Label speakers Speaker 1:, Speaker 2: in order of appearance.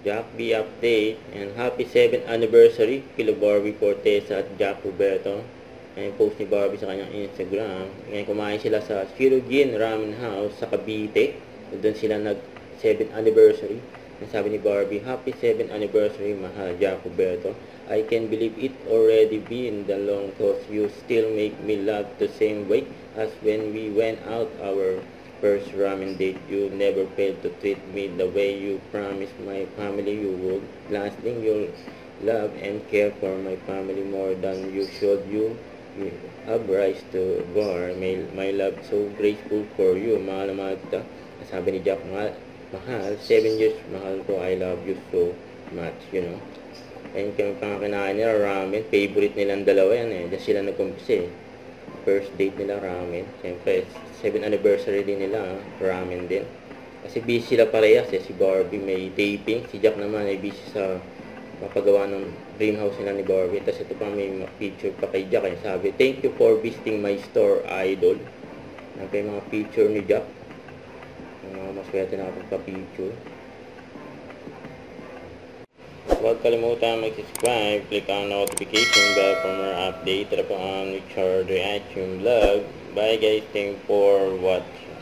Speaker 1: Jack B update, and happy 7th anniversary kila Barbie Fortesa at Jack Roberto. Ayan yung post ni Barbie sa kanyang Instagram. Ngayon kumain sila sa Shirogin Ramen House sa Cavite. Doon sila nag 7th anniversary. And sabi ni Barbie, happy 7th anniversary mahal Jack Roberto. I can believe it already been the long cause you still make me laugh the same way as when we went out our first ramen date. You never failed to treat me the way you promised my family you would. Last thing, you'll love and care for my family more than you should. You have rise to bar. My love so grateful for you. Mahal na mahal kita. Sabi ni Jack, mahal, 7 years, mahal ko, I love you so much, you know. Ayun kami pang kinain nila, ramen. Favorite nilang dalawa yan eh. Diyan sila nagkumpisa eh. First date nila, ramen. Siyempre, 7th anniversary din nila, ramen din. Kasi busy sila parehas eh. Si Barbie may taping. Si Jack naman ay busy sa papagawa ng dream house nila ni Barbie. Tapos ito pa may picture pa kay Jack. Sabi, thank you for visiting my store, idol. Nagkay mga picture ni Jack. Maswerte na akong pa-picture. Huwag kalimutan mag-subscribe, click on notification bell for more update. Tara po ang Richard Reaction Vlog. Bye guys, thank you for watching.